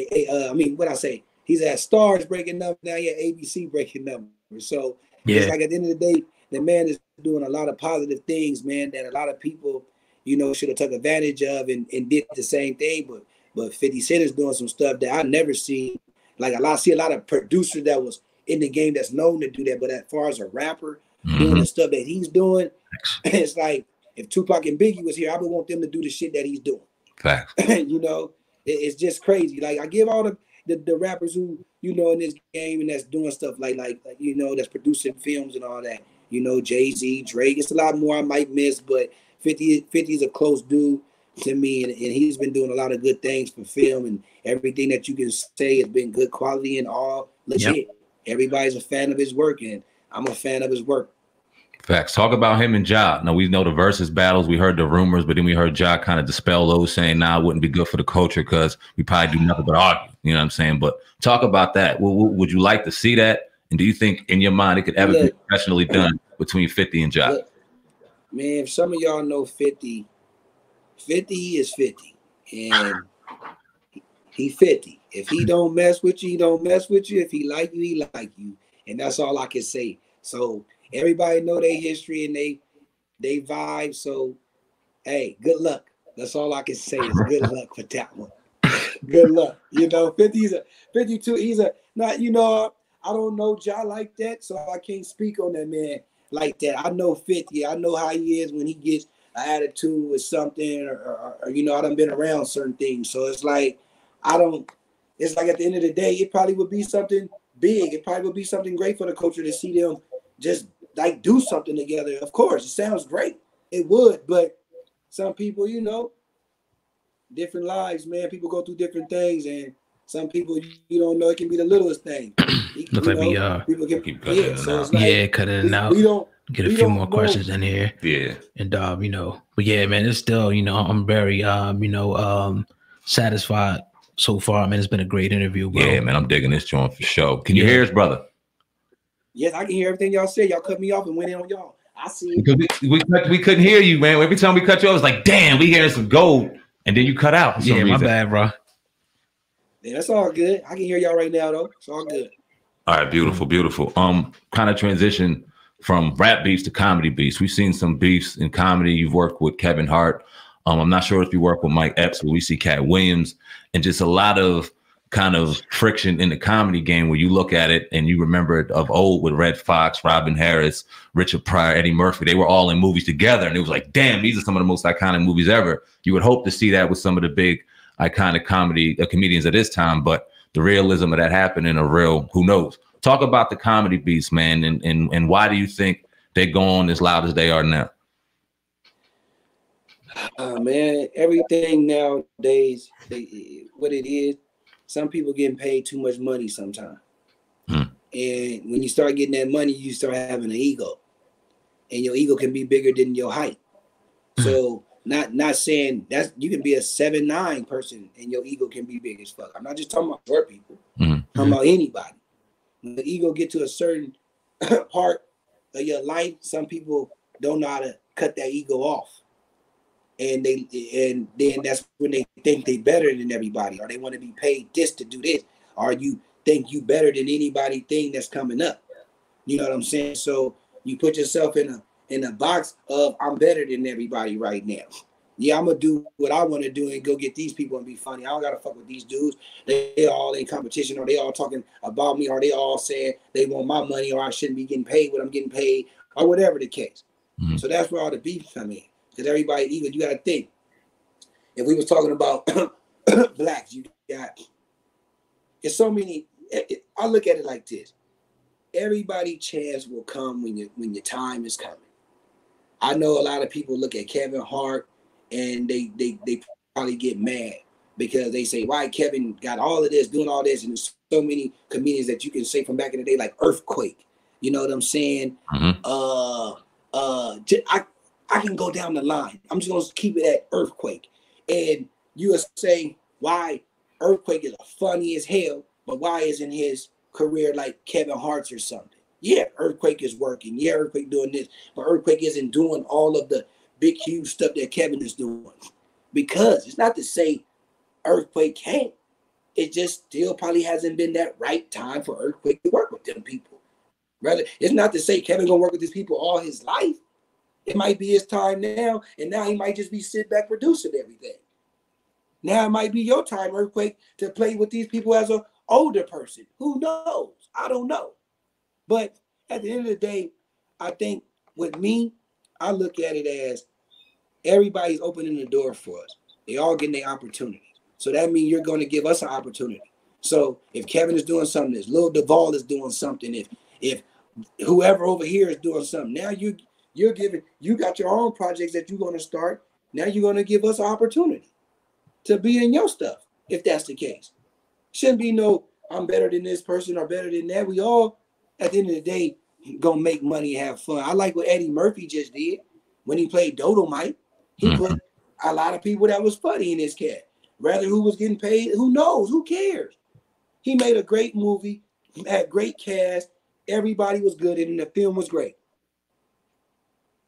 he's at Stars breaking numbers. Now he got ABC breaking numbers. So it's like at the end of the day, the man is doing a lot of positive things, man, that a lot of people, you know, should have took advantage of and did the same thing. But 50 Cent is doing some stuff that I never seen. Like I see a lot of producers that was in the game that's known to do that. But as far as a rapper doing the stuff that he's doing, it's like if Tupac and Biggie was here, I would want them to do the shit that he's doing. Facts. You know, it's just crazy. Like I give all the rappers who, you know, in this game and that's doing stuff like you know, that's producing films and all that. You know, Jay-Z, Drake. It's a lot more I might miss, but 50 is a close dude to me, and he's been doing a lot of good things for film, and everything that you can say has been good quality and all legit. Yep. Everybody's a fan of his work, and I'm a fan of his work. Facts. Talk about him and Ja. Now, we know the versus battles. We heard the rumors, but then we heard Ja kind of dispel those, saying, nah, it wouldn't be good for the culture because we probably do nothing but argue. You know what I'm saying? But talk about that. Would you like to see that? And do you think in your mind it could ever be professionally done between 50 and Ja? Man, if some of y'all know 50 is 50. And he 50. If he don't mess with you, he don't mess with you. If he like you, he like you. And that's all I can say. So everybody know their history and they vibe. So hey, good luck. That's all I can say is good luck for that one. Good luck. You know, 50's a 52. He's a not, you know, I don't know Ja like that, so I can't speak on that man like that. I know 50. I know how he is when he gets an attitude with something, or you know, I done been around certain things. So it's like, it's like at the end of the day, it probably would be something big. It probably would be something great for the culture to see them just like do something together. Of course, it sounds great. It would, but some people, you know, different lives, man. People go through different things, and some people you don't know. It can be the littlest thing. Looks like people can So it's like, cut it out. We don't get a few more questions in here. Yeah, and you know, but yeah, man, it's still, you know, I'm very you know, satisfied so far. Man, it's been a great interview, bro. Yeah, man, I'm digging this joint for sure. Can you hear us, brother? Yes, I can hear everything y'all said. Y'all cut me off and went in on y'all. I see it. Because we couldn't hear you, man. Every time we cut you off, it was like, damn, we hearing some gold. And then you cut out. Yeah, my bad, bro. Yeah, that's all good. I can hear y'all right now, though. It's all good. All right, beautiful, beautiful. Kind of transition from rap beefs to comedy beefs. We've seen some beefs in comedy. You've worked with Kevin Hart. I'm not sure if you work with Mike Epps, but we see Cat Williams, and just a lot of kind of friction in the comedy game where you look at it and you remember it of old with Red Fox, Robin Harris, Richard Pryor, Eddie Murphy. They were all in movies together, and it was like, damn, these are some of the most iconic movies ever. You would hope to see that with some of the big iconic comedians at this time, but the realism of that happening are real. Who knows? Talk about the comedy beats, man, and why do you think they go on as loud as they are now? Man, everything nowadays, what it is, some people getting paid too much money sometimes. And when you start getting that money, you start having an ego. And your ego can be bigger than your height. So not saying that you can be a 7'9" person and your ego can be big as fuck. I'm not just talking about short people. I'm talking about anybody. When the ego get to a certain part of your life, some people don't know how to cut that ego off. And then that's when they think they better than everybody, or they want to be paid this to do this, or you think you better than anybody thing that's coming up. You know what I'm saying? So you put yourself in a box of I'm better than everybody right now. Yeah, I'm gonna do what I want to do and go get these people and be funny. I don't gotta fuck with these dudes. They all in competition, or they all talking about me, or they all saying they want my money, or I shouldn't be getting paid what I'm getting paid, or whatever the case. So that's where all the beef come in. Because everybody, even you got to think, if we was talking about blacks, you got, it's so many. I look at it like this: everybody chance will come when your time is coming. I know a lot of people look at Kevin Hart and they probably get mad because they say, why Kevin got all of this, doing all this, and there's so many comedians that you can say from back in the day, like Earthquake. You know what I'm saying? I can go down the line. I'm just going to keep it at Earthquake. And you will say why Earthquake is funny as hell, but why isn't his career like Kevin Hart's or something? Yeah, Earthquake is working. Yeah, Earthquake doing this, but Earthquake isn't doing all of the big, huge stuff that Kevin is doing. Because it's not to say Earthquake can't. It just still probably hasn't been that right time for Earthquake to work with them people. Rather, it's not to say Kevin gonna work with these people all his life. It might be his time now, and now he might just be sit back producing everything. Now it might be your time, Earthquake, to play with these people as an older person. Who knows? I don't know. But at the end of the day, I think with me, I look at it as everybody's opening the door for us. They all getting their opportunities. So that means you're going to give us an opportunity. So if Kevin is doing something, if Lil Duval is doing something, if whoever over here is doing something, now you're giving, you got your own projects that you're going to start. Now you're going to give us an opportunity to be in your stuff, if that's the case. Shouldn't be no, I'm better than this person or better than that. We all, at the end of the day, going to make money and have fun. I like what Eddie Murphy just did when he played Dodo Mike. He put a lot of people that was funny in his cat. Rather who was getting paid, who knows? Who cares? He made a great movie, had great cast. Everybody was good in it, and the film was great.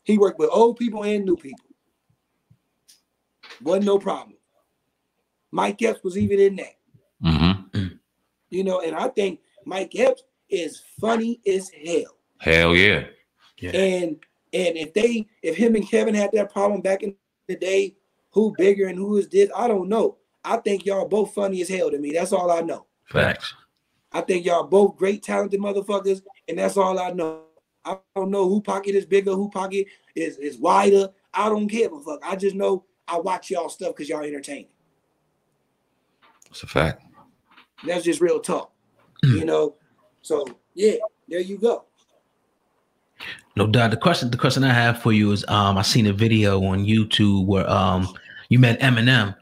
He worked with old people and new people. Wasn't no problem. Mike Epps was even in that. You know, and I think Mike Epps is funny as hell. Hell yeah. And if him and Kevin had that problem back in the day who bigger and who is this. I don't know. I think y'all both funny as hell to me. That's all I know. Facts. I think y'all both great, talented motherfuckers, and that's all I know. I don't know who pocket is bigger, who pocket is wider. I don't give a fuck. I just know I watch y'all stuff because y'all entertaining. That's a fact. That's just real talk, you know. So yeah, there you go. No doubt. The question I have for you is, I seen a video on YouTube where you met Eminem,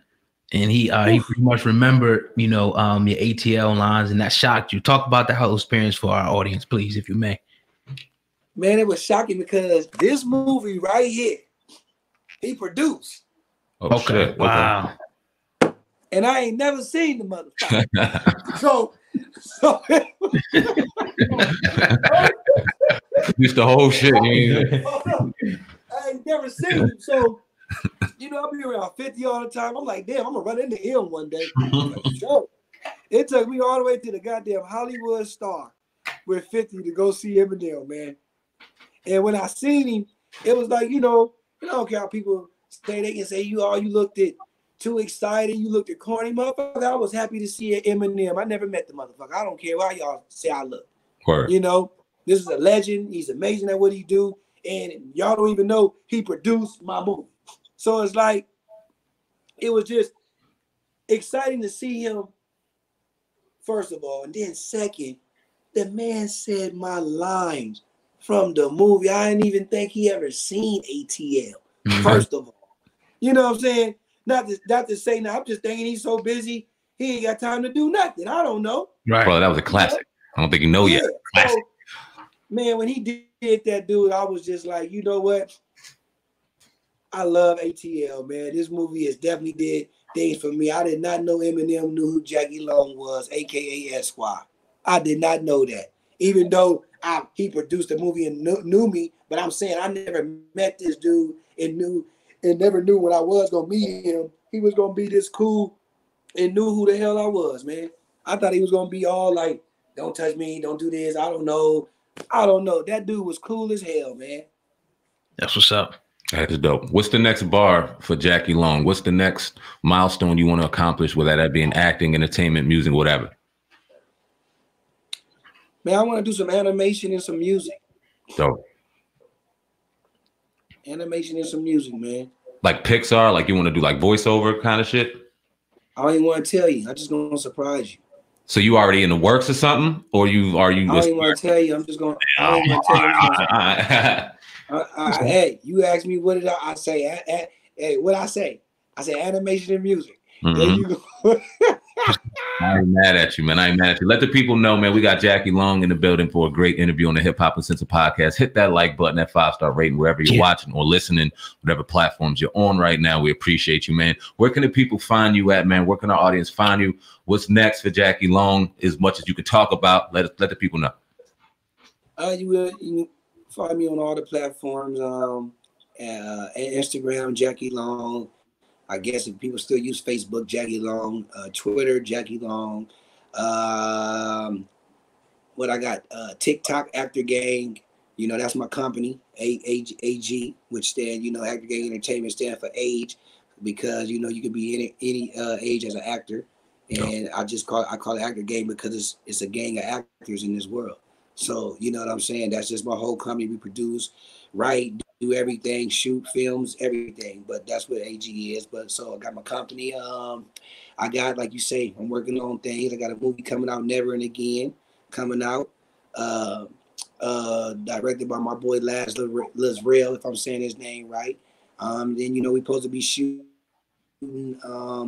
and he pretty much remembered, you know, your ATL lines, and that shocked you. Talk about that whole experience for our audience, please, if you may. Man, it was shocking because this movie right here, he produced. Oh, okay. Shit. Wow. Okay. And I ain't never seen the motherfucker. so Used the whole shit. I ain't never seen him. So, you know, I'll be around 50 all the time. I'm like, damn, I'm gonna run into him one day. So it took me all the way to the goddamn Hollywood Star with 50 to go see Eminem, man. And when I seen him, it was like, you know, I don't care how people say, they can say you looked at too excited, you looked at corny, motherfucker. I was happy to see Eminem. I never met the motherfucker. I don't care how y'all say I look. Word. You know, this is a legend. He's amazing at what he do, and y'all don't even know he produced my movie. So it's like, it was just exciting to see him, first of all, and then second, the man said my lines from the movie. I didn't even think he ever seen ATL. First of all, you know what I'm saying? Not to say now. I'm just thinking he's so busy he ain't got time to do nothing. I don't know. Right, bro. That was a classic. I don't think you know yet. Classic. So, man, when he did that, dude, I was just like, you know what? I love ATL, man. This movie has definitely did things for me. I did not know Eminem knew who Jackie Long was, aka Esquire. I did not know that. Even though he produced the movie and knew me, but I'm saying I never met this dude and never knew when I was gonna meet him, he was gonna be this cool and knew who the hell I was, man. I thought he was gonna be all like, don't touch me, don't do this, I don't know. That dude was cool as hell, man. That's what's up. That is dope. What's the next bar for Jackie Long? What's the next milestone you want to accomplish, whether that be in acting, entertainment, music, whatever? Man, I want to do some animation and some music. Dope. Animation and some music, man. Like Pixar, like you want to do like voiceover kind of shit? I don't even want to tell you. I'm just gonna surprise you. So you already in the works or something, or you are you? I don't even want to tell you. I'm just gonna. I don't even want to tell you. Hey, you asked me what did I say? Hey, what I say? I said animation and music. There you go. I ain't mad at you, man. I ain't mad at you. Let the people know, man. We got Jackie Long in the building for a great interview on the Hip Hop and Sense podcast. Hit that like button, that 5-star rating, wherever you're watching or listening, whatever platforms you're on right now. We appreciate you, man. Where can the people find you at, man? Where can our audience find you? What's next for Jackie Long? As much as you can talk about, let the people know. You can find me on all the platforms. Instagram, Jackie Long. I guess if people still use Facebook, Jackie Long, Twitter, Jackie Long. What I got? TikTok, Actor Gang. You know, that's my company, AG, which stand, you know, Actor Gang Entertainment stand for age, because, you know, you can be any age as an actor. And I call it Actor Gang because it's a gang of actors in this world. So, you know what I'm saying? That's just my whole company. We produce, write, do everything, shoot films, everything. But that's what AG is. But so I got my company. I got, like you say, I'm working on things. I got a movie coming out, Never and Again, coming out. Directed by my boy Lazrell, if I'm saying his name right. Then, you know, we're supposed to be shooting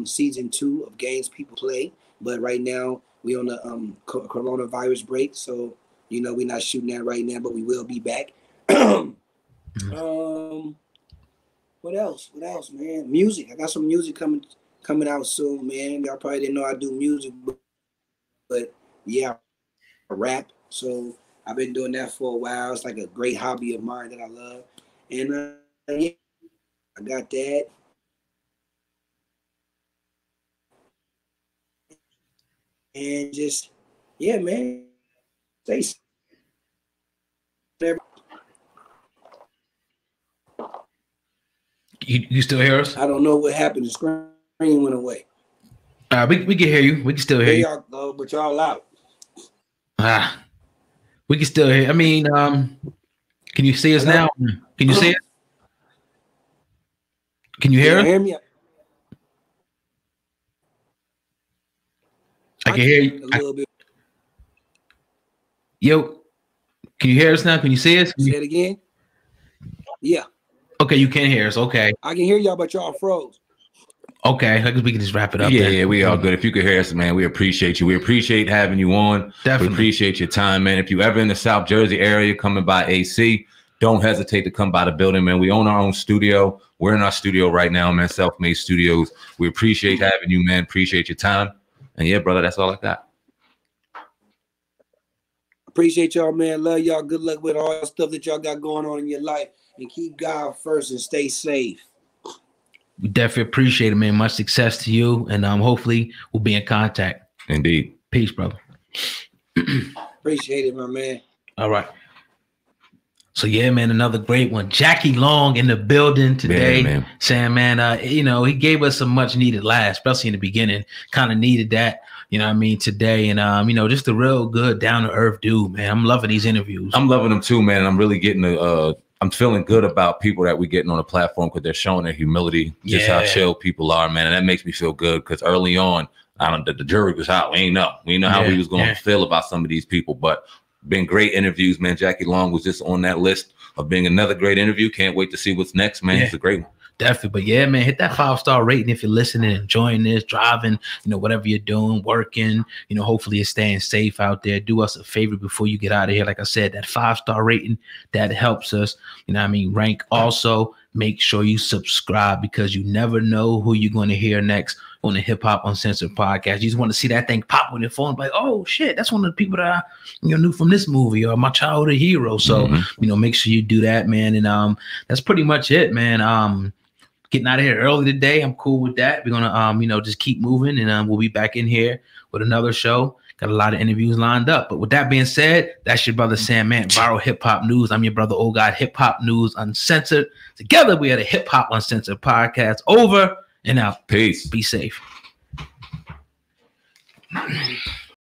season 2 of Games People Play. But right now, we on the coronavirus break. So, you know, we're not shooting that right now, but we will be back. What else? What else, man? Music. I got some music coming out soon, man. Y'all probably didn't know I do music, but yeah, I rap. So I've been doing that for a while. It's like a great hobby of mine that I love. And yeah, I got that. And just, yeah, man. Stay You still hear us? I don't know what happened. The screen went away. We can hear you. We can still hear you. Y'all go, but y'all out. We can still hear. I mean, can you see us now? Can you see us? Can you hear us? Hear me? I can hear you. A little bit. Yo, can you hear us now? Can you see us? Say it again. Yeah. Okay, you can hear us. Okay. I can hear y'all, but y'all froze. Okay, I guess we can just wrap it up. Yeah, we all good. If you could hear us, man, we appreciate you. We appreciate having you on. Definitely. We appreciate your time, man. If you ever in the South Jersey area coming by AC, don't hesitate to come by the building, man. We own our own studio. We're in our studio right now, man. Self-Made Studios. We appreciate having you, man. Appreciate your time. And yeah, brother, that's all I got. Appreciate y'all, man. Love y'all. Good luck with all the stuff that y'all got going on in your life. And keep God first and stay safe. We definitely appreciate it, man. Much success to you. And hopefully we'll be in contact. Indeed. Peace, brother. Appreciate it, my man. All right. So yeah, man, another great one. Jackie Long in the building today. Yeah, man. Saying, man, he gave us some much needed laughs, especially in the beginning. Kind of needed that, today. And just a real good, down to earth dude, man. I'm loving these interviews. I'm loving them too, man. And I'm really getting I'm feeling good about people that we're getting on the platform because they're showing their humility, just how chill people are, man. And that makes me feel good because early on, the jury was out. We ain't know how we was going to feel about some of these people, but been great interviews, man. Jackie Long was just on that list of being another great interview. Can't wait to see what's next, man. It's a great one. Definitely. But yeah, man, hit that 5-star rating if you're listening, enjoying this, driving, whatever you're doing, working, hopefully you're staying safe out there. Do us a favor before you get out of here. Like I said, that 5-star rating, that helps us, rank. Also, make sure you subscribe because you never know who you're going to hear next on the Hip Hop Uncensored podcast. You just want to see that thing pop on your phone, like, oh shit, that's one of the people that I knew from this movie or my childhood hero. So, make sure you do that, man. And that's pretty much it, man. Getting out of here early today. I'm cool with that. We're gonna just keep moving, and we'll be back in here with another show. Got a lot of interviews lined up. But with that being said, that's your brother Sam Man, Viral Hip Hop News. I'm your brother Old God, Hip Hop News Uncensored. Together we are the Hip Hop Uncensored podcast. Over and out. Peace. Be safe.